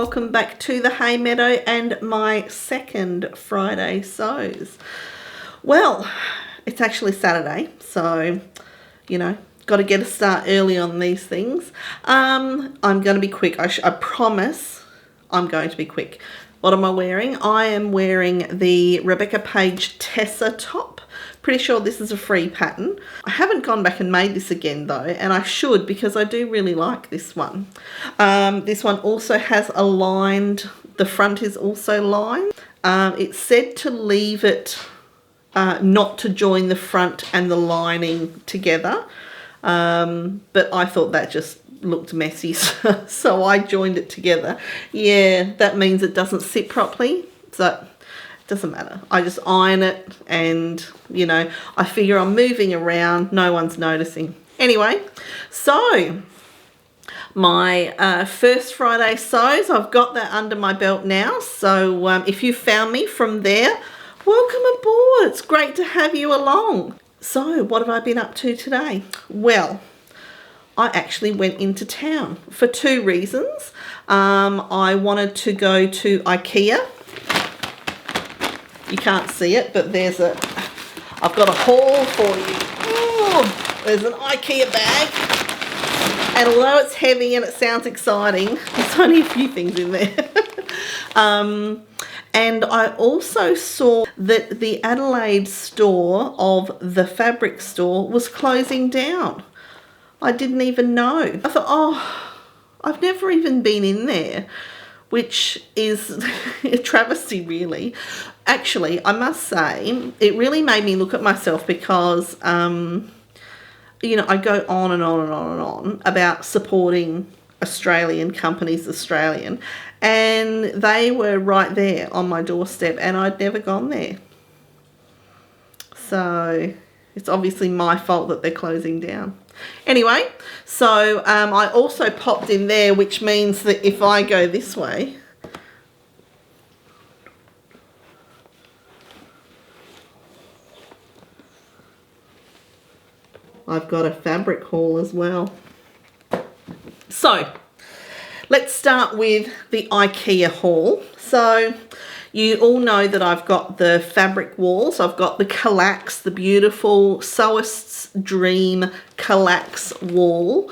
welcome back to the Hay Meadow and my second Friday sews. Well, it's actually Saturday, so, you know, got to get a start early on these things. I'm going to be quick. I promise I'm going to be quick. What am I wearing? I am wearing the Rebecca Page Tessa top. Pretty sure this is a free pattern. I haven't gone back and made this again though, and I should because I do really like this one. This one also has a lined, the front is also lined. It's said to leave it, not to join the front and the lining together, but I thought that just looked messy, so I joined it together. Yeah, that means it doesn't sit properly, so doesn't matter. I just iron it and, you know, I figure I'm moving around, no one's noticing. Anyway, so my first Friday sews, I've got that under my belt now. So if you found me from there, welcome aboard. It's great to have you along. So what have I been up to today? Well, I actually went into town for two reasons. I wanted to go to IKEA. You can't see it, but I've got a haul for you. Oh, there's an IKEA bag. And although it's heavy and it sounds exciting, there's only a few things in there. And I also saw that the Adelaide store of The Fabric Store was closing down. I didn't even know. I thought, oh, I've never even been in there, which is a travesty, really. Actually, I must say, it really made me look at myself because, you know, I go on and on and on and on about supporting Australian companies, and they were right there on my doorstep and I'd never gone there. So it's obviously my fault that they're closing down. Anyway, so I also popped in there, which means that if I go this way, I've got a fabric haul as well. So let's start with the IKEA haul. So you all know that I've got the fabric walls. I've got the Kallax, the beautiful Sewist's Dream Kallax wall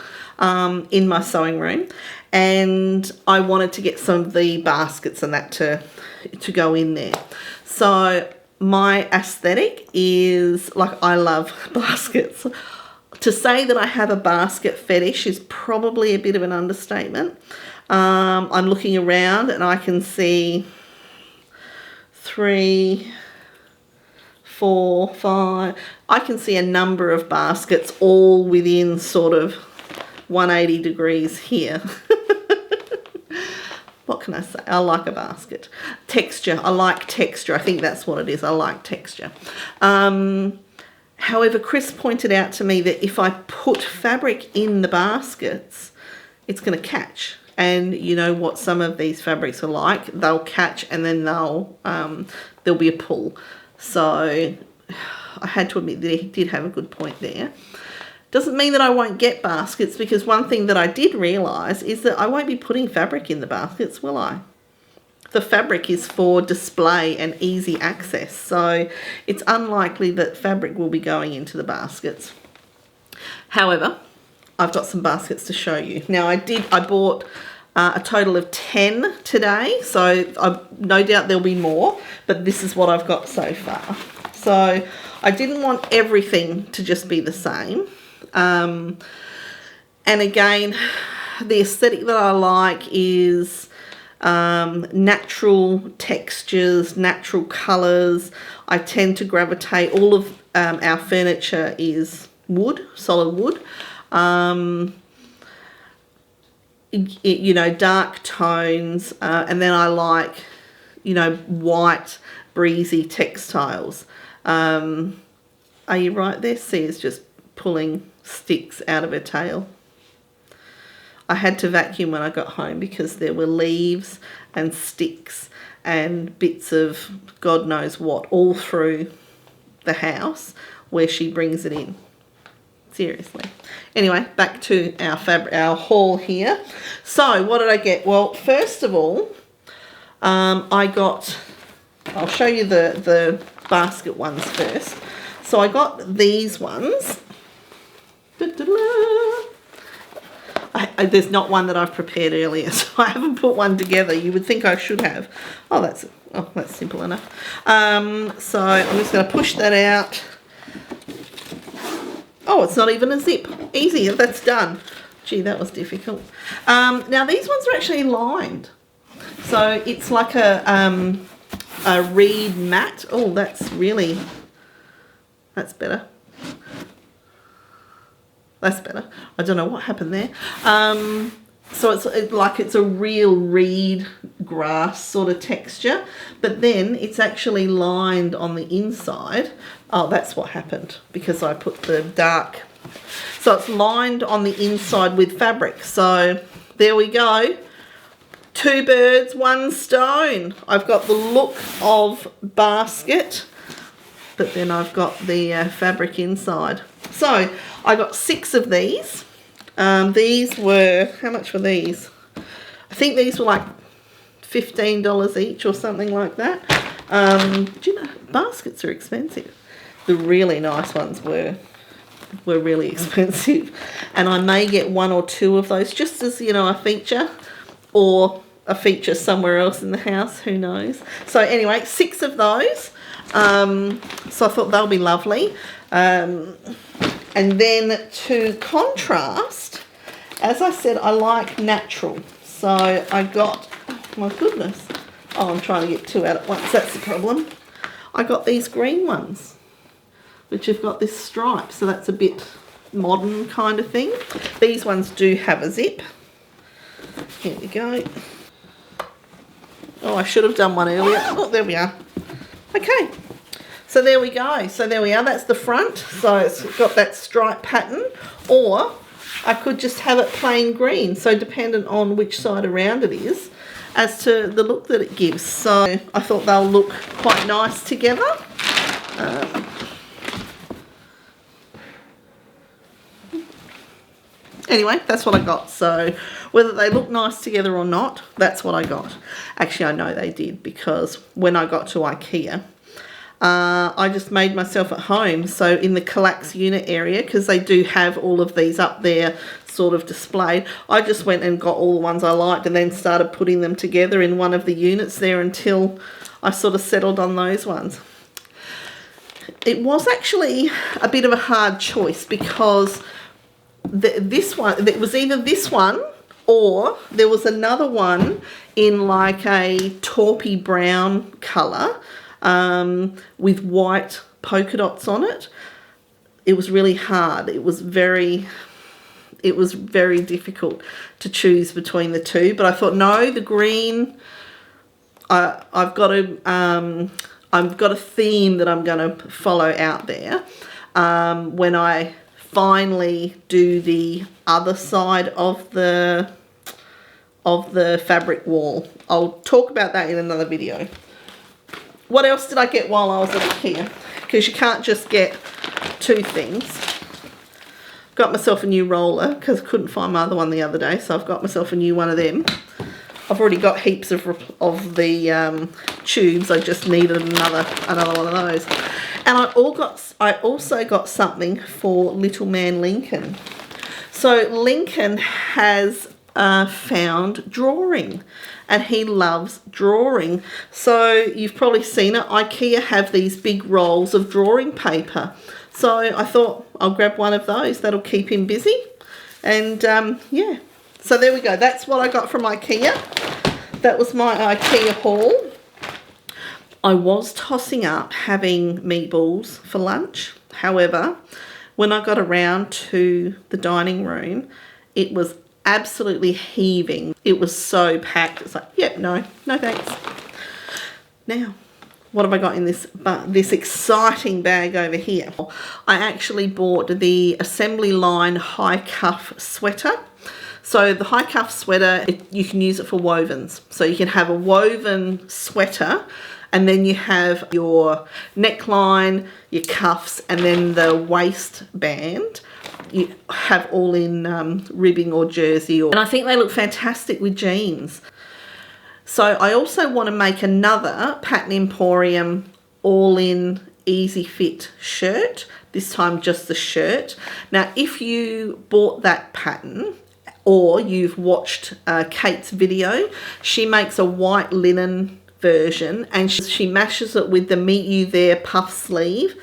in my sewing room. And I wanted to get some of the baskets and that to go in there. So my aesthetic is, like, I love baskets. To say that I have a basket fetish is probably a bit of an understatement. I'm looking around and I can see 3, 4, 5. I can see a number of baskets all within sort of 180 degrees here. What can I say? I like a basket. Texture. I like texture. I think that's what it is. I like texture. However, Chris pointed out to me that if I put fabric in the baskets, it's going to catch. And you know what some of these fabrics are like. They'll catch and then there'll be a pull. So I had to admit that he did have a good point there. Doesn't mean that I won't get baskets, because one thing that I did realise is that I won't be putting fabric in the baskets, will I? The fabric is for display and easy access, so it's unlikely that fabric will be going into the baskets. However, I've got some baskets to show you. Now I bought a total of 10 today, so no doubt there'll be more, but this is what I've got so far. So I didn't want everything to just be the same. And again, the aesthetic that I like is natural textures, natural colours. I tend to gravitate, all of our furniture is wood, solid wood. You know, dark tones, and then I like, you know, white, breezy textiles. Are you right there? See, it's just pulling sticks out of her tail. I had to vacuum when I got home because there were leaves and sticks and bits of God knows what all through the house where she brings it in. Seriously. Anyway, back to our haul here. So what did I get? Well, first of all, I got, I'll show you the basket ones first. So I got these ones. There's not one that I've prepared earlier, so I haven't put one together. You would think I should have. Oh, that's simple enough. So I'm just going to push that out. Oh, it's not even a zip. Easy, that's done. Gee, that was difficult. Now these ones are actually lined. So it's like a reed mat. Oh, that's better. That's better. I don't know what happened there. So it's a real reed grass sort of texture, but then it's actually lined on the inside. Oh, that's what happened because I put the dark. So it's lined on the inside with fabric. So there we go. 2 birds, 1 stone. I've got the look of basket, but then I've got the fabric inside. So I got 6 of these. These were, how much were these? I think these were like $15 each or something like that. Do you know, baskets are expensive. The really nice ones were really expensive. And I may get 1 or 2 of those just as, you know, a feature, or a feature somewhere else in the house, who knows. So anyway, 6 of those. So I thought they'll be lovely. And then to contrast, as I said, I like natural. So I got, oh my goodness. Oh, I'm trying to get 2 out at once. That's the problem. I got these green ones, which have got this stripe. So that's a bit modern kind of thing. These ones do have a zip. Here we go. Oh, I should have done one earlier. Oh, there we are. Okay. So there we go. So there we are. That's the front. So it's got that stripe pattern. Or I could just have it plain green. So dependent on which side around it is as to the look that it gives. So I thought they'll look quite nice together. Anyway, that's what I got. So whether they look nice together or not, that's what I got. Actually, I know they did because when I got to IKEA, I just made myself at home. So in the Kallax unit area, because they do have all of these up there sort of displayed, I just went and got all the ones I liked and then started putting them together in one of the units there until I sort of settled on those ones. It was actually a bit of a hard choice because this one, it was either this one or there was another one in like a taupey brown colour with white polka dots on it. It was really hard. It was very difficult to choose between the two. But I thought, no, the green. I've got a theme that I'm going to follow out there when I finally do the other side of the fabric wall. I'll talk about that in another video. What else did I get while I was at IKEA? Because you can't just get 2 things. Got myself a new roller because I couldn't find my other one the other day, so I've got myself a new one of them. I've already got heaps of the tubes. I just needed another one of those. And I also got something for little man Lincoln. So Lincoln has found drawing, and he loves drawing. So you've probably seen it. IKEA have these big rolls of drawing paper. So I thought I'll grab one of those. That'll keep him busy. And yeah. So there we go. That's what I got from IKEA. That was my IKEA haul. I was tossing up having meatballs for lunch. However, when I got around to the dining room, it was absolutely heaving. It was so packed. It's like, yep, no thanks. Now, what have I got in this exciting bag over here? I actually bought the assembly line high cuff sweater. So the high cuff sweater, you can use it for wovens. So you can have a woven sweater and then you have your neckline, your cuffs, and then the waistband. You have all in ribbing or jersey, and I think they look fantastic with jeans. So I also want to make another Pattern Emporium all-in easy fit shirt, this time just the shirt. Now if you bought that pattern or you've watched Kate's video, she makes a white linen version and she mashes it with the Meet You There puff sleeve.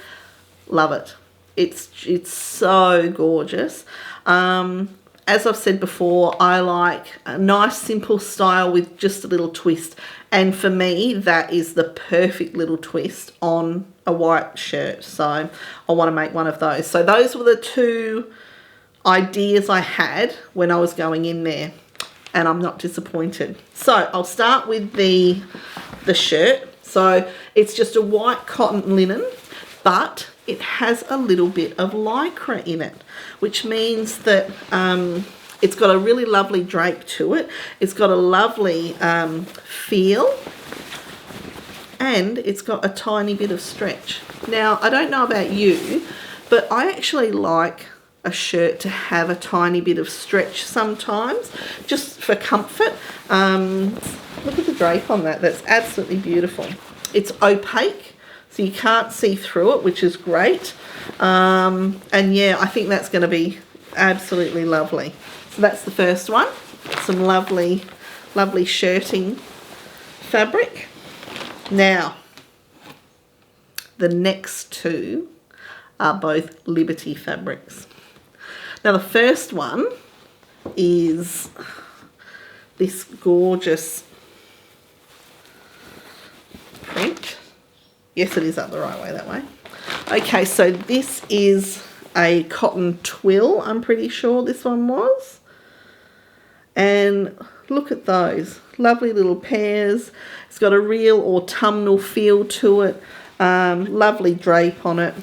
Love it. It's so gorgeous. As I've said before, I like a nice simple style with just a little twist, and for me that is the perfect little twist on a white shirt, so I want to make one of those. So those were the two ideas I had when I was going in there, and I'm not disappointed. So I'll start with the shirt. So it's just a white cotton linen, but it has a little bit of lycra in it, which means that it's got a really lovely drape to it. It's got a lovely feel, and it's got a tiny bit of stretch. Now, I don't know about you, but I actually like a shirt to have a tiny bit of stretch sometimes, just for comfort. Look at the drape on that. That's absolutely beautiful. It's opaque, so you can't see through it, which is great. And yeah, I think that's going to be absolutely lovely. So that's the first one. Some lovely, lovely shirting fabric. Now, the next two are both Liberty fabrics. Now, the first one is this gorgeous print. Yes, it is up the right way, that way. Okay, so this is a cotton twill, I'm pretty sure this one was. And look at those lovely little pairs. It's got a real autumnal feel to it. Lovely drape on it.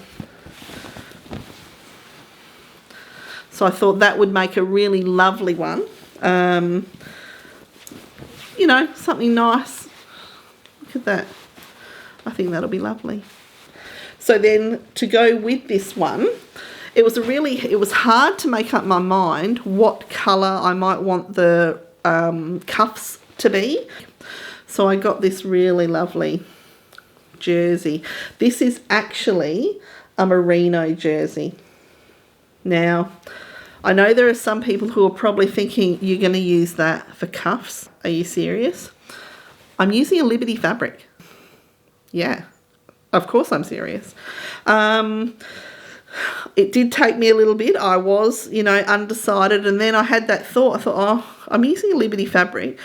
So I thought that would make a really lovely one. You know, something nice. Look at that. I think that'll be lovely. So then to go with this one, it was hard to make up my mind what colour I might want the cuffs to be. So I got this really lovely jersey. This is actually a merino jersey. Now, I know there are some people who are probably thinking you're going to use that for cuffs. Are you serious? I'm using a Liberty fabric. Yeah, of course I'm serious. It did take me a little bit. I was, you know, undecided, and then I had that thought. I thought, oh, I'm using a Liberty fabric.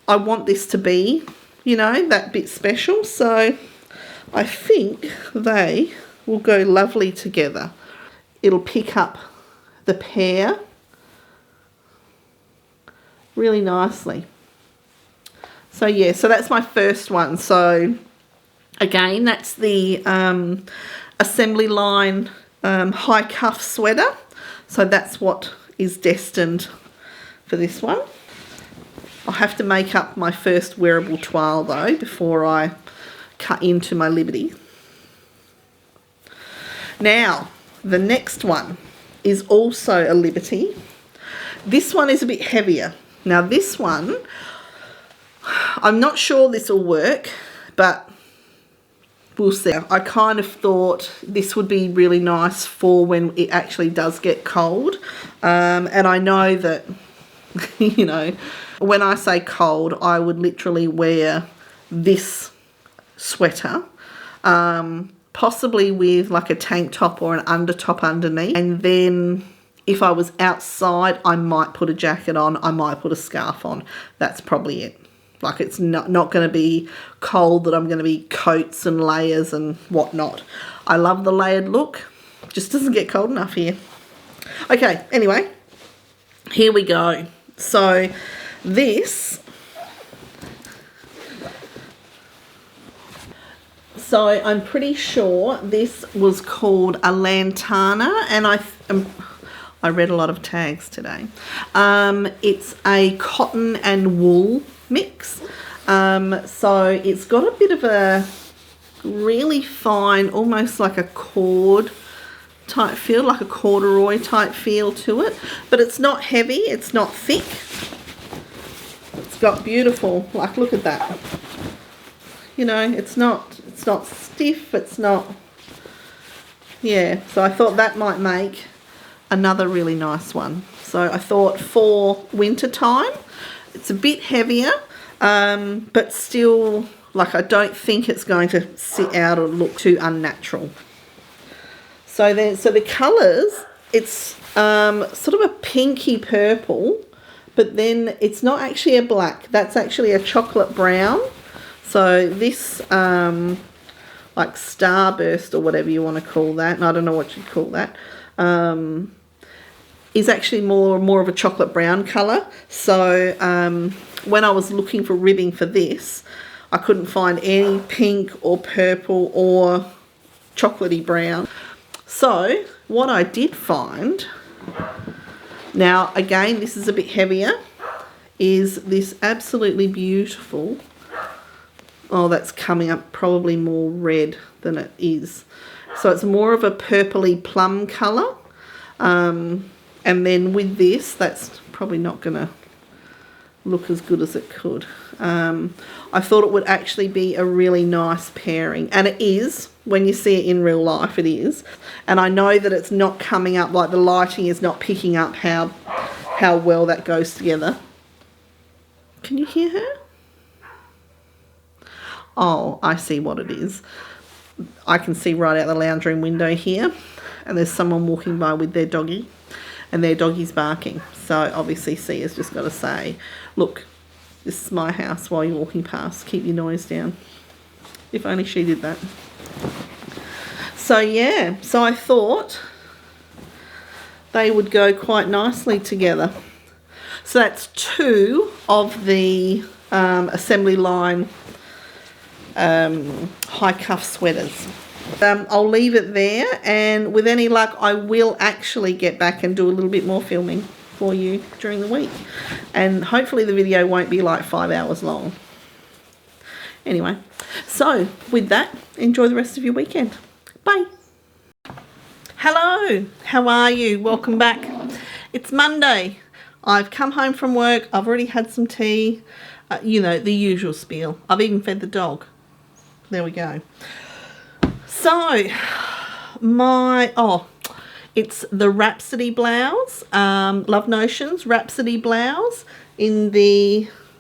I want this to be, you know, that bit special. So I think they will go lovely together. It'll pick up the pair really nicely. So yeah, so that's my first one. So again, that's the assembly line high cuff sweater. So that's what is destined for this one. I'll have to make up my first wearable toile though before I cut into my Liberty. Now, the next one is also a Liberty. This one is a bit heavier. Now this one, I'm not sure this will work, but we'll see. I kind of thought this would be really nice for when it actually does get cold. And I know that, you know, when I say cold, I would literally wear this sweater, possibly with like a tank top or an undertop underneath. And then if I was outside, I might put a jacket on, I might put a scarf on. That's probably it. Like, it's not going to be cold that I'm going to be coats and layers and whatnot. I love the layered look. Just doesn't get cold enough here. Okay, anyway, here we go. So this, so I'm pretty sure this was called a lantana, and I read a lot of tags today. It's a cotton and wool mix. So it's got a bit of a really fine, almost like a cord type feel, like a corduroy type feel to it, but it's not heavy, it's not thick. It's got beautiful, like, look at that. You know, it's not stiff, it's not, yeah, so I thought that might make another really nice one. So I thought for winter time, it's a bit heavier, but still, like, I don't think it's going to sit out or look too unnatural. So the colours, it's sort of a pinky purple, but then it's not actually a black. That's actually a chocolate brown. So this, like starburst or whatever you want to call that, and I don't know what you'd call that, is actually more of a chocolate brown colour. So when I was looking for ribbing for this, I couldn't find any pink or purple or chocolatey brown. So what I did find, now again this is a bit heavier, is this absolutely beautiful, oh that's coming up probably more red than it is. So it's more of a purpley plum colour, and then with this, that's probably not going to look as good as it could. I thought it would actually be a really nice pairing, and it is. When you see it in real life, it is. And I know that it's not coming up, like the lighting is not picking up how well that goes together. Can you hear her? Oh, I see what it is. I can see right out the lounge room window here, and there's someone walking by with their doggy, and their doggy's barking. So obviously Sia's just got to say, look, this is my house while you're walking past. Keep your noise down. If only she did that. So yeah, so I thought they would go quite nicely together. So that's two of the assembly line high cuff sweaters. I'll leave it there, and with any luck I will actually get back and do a little bit more filming for you during the week, and hopefully the video won't be like 5 hours long. Anyway, so with that, enjoy the rest of your weekend. Bye. Hello, how are you? Welcome back. It's Monday. I've come home from work. I've already had some tea. You know, the usual spiel. I've even fed the dog. There we go. So, it's the Rhapsody blouse, Love Notions Rhapsody blouse in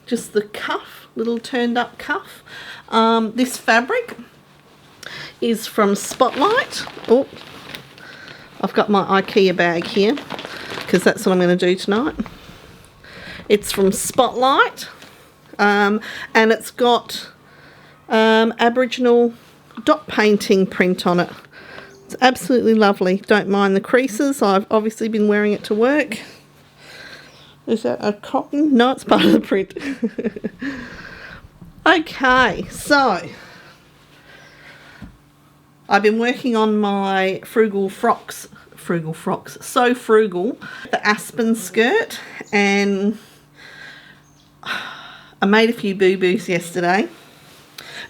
just the cuff, little turned up cuff. This fabric is from Spotlight. Oh, I've got my IKEA bag here because that's what I'm going to do tonight. It's from Spotlight, and it's got Aboriginal dot painting print on it. It's absolutely lovely. Don't mind the creases. I've obviously been wearing it to work. Is that a cotton? No, it's part of the print. Okay, so I've been working on my Frugal Frocks, So Frugal, the Aspen skirt, and I made a few boo-boos yesterday.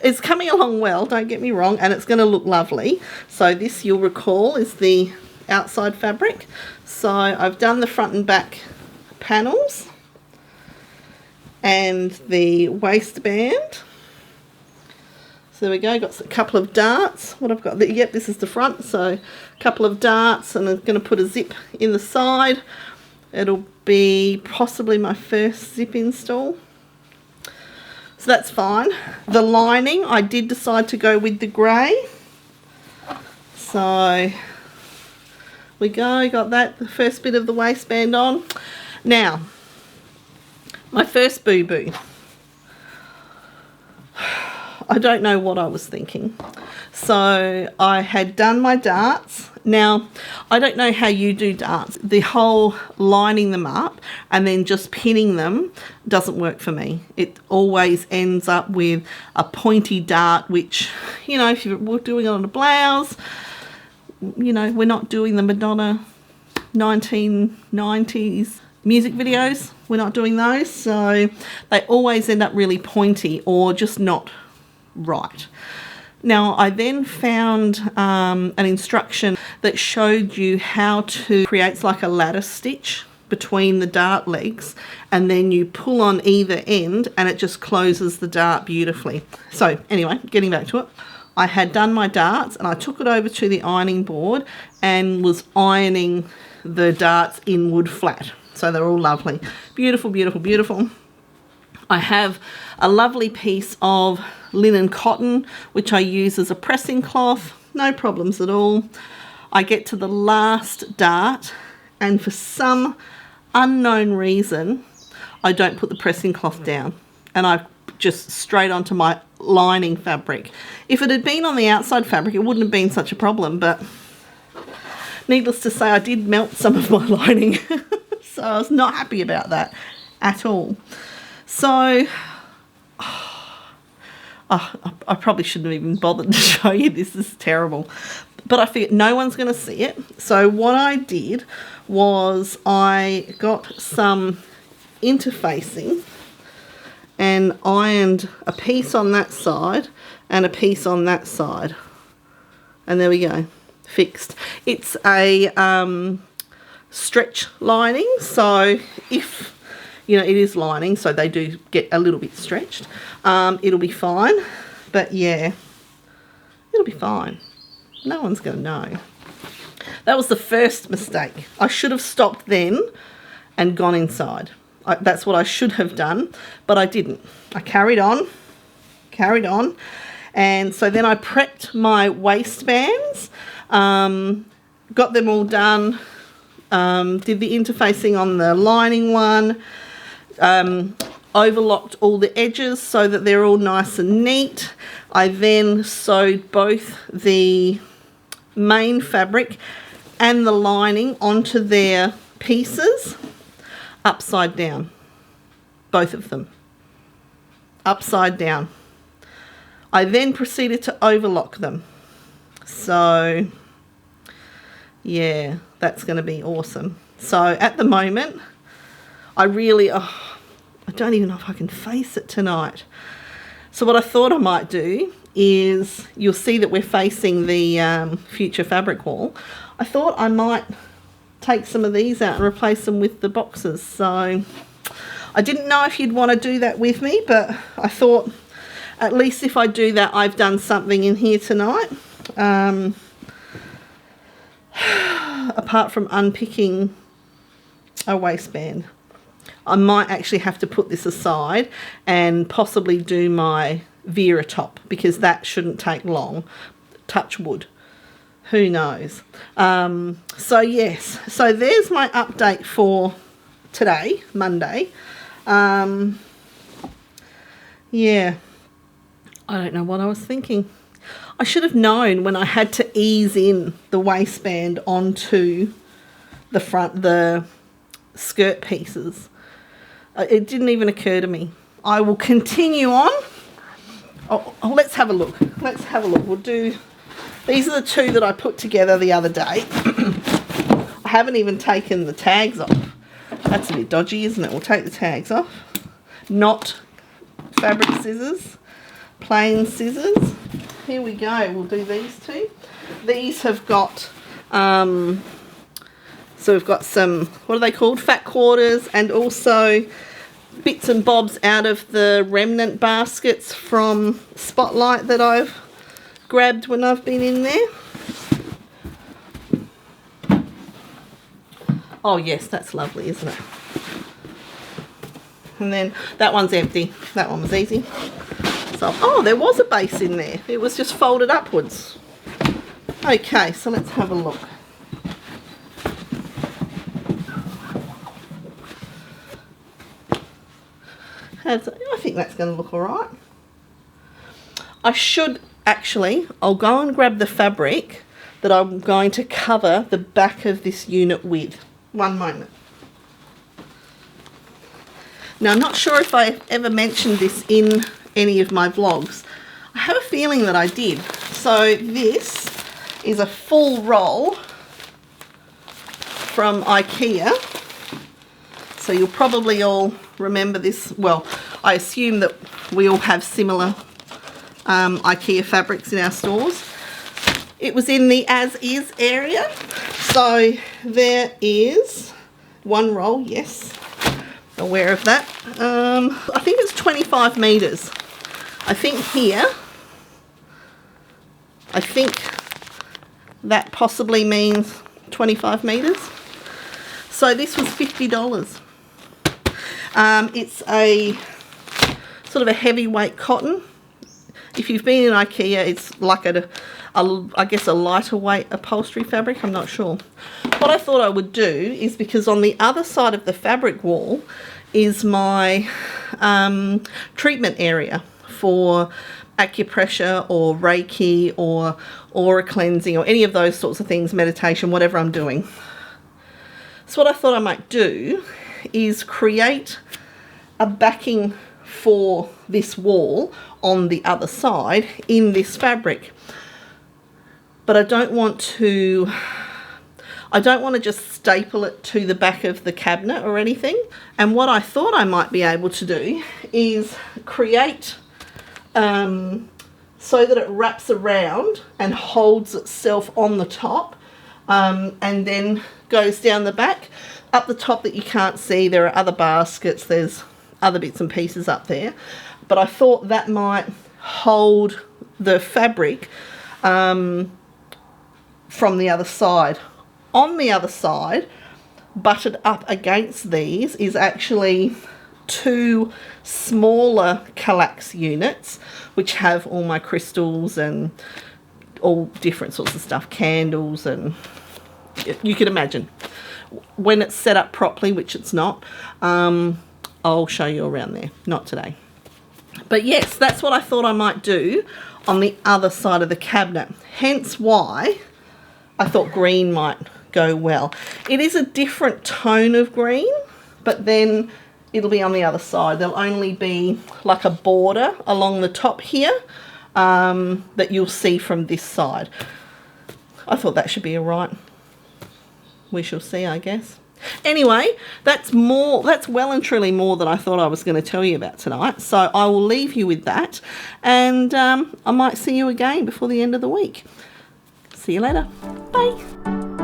It's coming along well, don't get me wrong, and it's going to look lovely. So this, you'll recall, is the outside fabric. So I've done the front and back panels and the waistband. So there we go, got a couple of darts. What I've got, yep, this is the front, so a couple of darts, and I'm going to put a zip in the side. It'll be possibly my first zip install. So that's fine. The lining, I did decide to go with the grey. So we go, got that, the first bit of the waistband on. Now, my first boo-boo. I don't know what I was thinking. So I had done my darts. Now, I don't know how you do darts. The whole lining them up and then just pinning them doesn't work for me. It always ends up with a pointy dart, which, you know, if you're doing it on a blouse, you know, we're not doing the Madonna 1990s music videos. We're not doing those, so they always end up really pointy or just not right. Now, I then found an instruction that showed you how to create like a ladder stitch between the dart legs, and then you pull on either end and it just closes the dart beautifully. So anyway, getting back to it, I had done my darts and I took it over to the ironing board and was ironing the darts inward flat. So they're all lovely. Beautiful, beautiful, beautiful. I have a lovely piece of linen cotton, which I use as a pressing cloth. No problems at all. I get to the last dart, and for some unknown reason, I don't put the pressing cloth down, and I just straight onto my lining fabric. If it had been on the outside fabric, it wouldn't have been such a problem, but needless to say, I did melt some of my lining. So I was not happy about that at all. So I probably shouldn't have even bothered to show you this. This is terrible. But I figured no one's going to see it. So what I did was I got some interfacing and ironed a piece on that side and a piece on that side. And there we go. Fixed. It's a stretch lining, so if you know it is lining, so they do get a little bit stretched, it'll be fine. But yeah, it'll be fine. No one's gonna know. That was the first mistake. I should have stopped then and gone inside. That's what I should have done, but I didn't. I carried on, and so then I prepped my waistbands, got them all done. Did the interfacing on the lining one, overlocked all the edges so that they're all nice and neat. I then sewed both the main fabric and the lining onto their pieces upside down, both of them, upside down. I then proceeded to overlock them. So yeah, that's going to be awesome. So at the moment, I don't even know if I can face it tonight. So what I thought I might do is, you'll see that we're facing the future fabric wall. I thought I might take some of these out and replace them with the boxes. So I didn't know if you'd want to do that with me, but I thought at least if I do that, I've done something in here tonight. Apart from unpicking a waistband. I might actually have to put this aside and possibly do my Vera top, because that shouldn't take long. Touch wood. Who knows? So yes, so there's my update for today, Monday. Yeah, I don't know what I was thinking. I should have known when I had to ease in the waistband onto the front, the skirt pieces. It didn't even occur to me. I will continue on. Oh, let's have a look. Let's have a look. We'll do, these are the two that I put together the other day. I haven't even taken the tags off. That's a bit dodgy, isn't it? We'll take the tags off. Not fabric scissors, plain scissors. Here we go. We'll do these two. These have got, so we've got some, what are they called? Fat quarters, and also bits and bobs out of the remnant baskets from Spotlight that I've grabbed when I've been in there. Oh yes, that's lovely, isn't it? And then that one's empty. That one was easy. So, oh, there was a base in there. It was just folded upwards. Okay, so let's have a look. I think that's going to look all right. I should actually, I'll go and grab the fabric that I'm going to cover the back of this unit with. One moment. Now, I'm not sure if I ever mentioned this in any of my vlogs. I have a feeling that I did. So this is a full roll from IKEA. So you'll probably all remember this. Well, I assume that we all have similar IKEA fabrics in our stores. It was in the as is area. So there is one roll, yes, aware of that. I think it's 25 metres. I think here, I think that possibly means 25 metres. So this was $50. It's a sort of a heavyweight cotton. If you've been in IKEA, it's like I guess a lighter weight upholstery fabric. I'm not sure. What I thought I would do is, because on the other side of the fabric wall is my treatment area for acupressure or Reiki or aura cleansing or any of those sorts of things, meditation, whatever I'm doing. So what I thought I might do is create a backing for this wall on the other side in this fabric. But I don't want to just staple it to the back of the cabinet or anything. And what I thought I might be able to do is create so that it wraps around and holds itself on the top, and then goes down the back. Up the top that you can't see, there are other baskets, there's other bits and pieces up there, but I thought that might hold the fabric from the other side. On the other side, butted up against these, is actually two smaller Kallax units which have all my crystals and all different sorts of stuff, candles, and you can imagine when it's set up properly, which it's not. I'll show you around there, not today. But yes, that's what I thought I might do on the other side of the cabinet, hence why I thought green might go well. It is a different tone of green, but then it'll be on the other side. There'll only be like a border along the top here that you'll see from this side. I thought that should be all right. We shall see, I guess. Anyway, that's well and truly more than I thought I was going to tell you about tonight. So I will leave you with that, and I might see you again before the end of the week. See you later. Bye.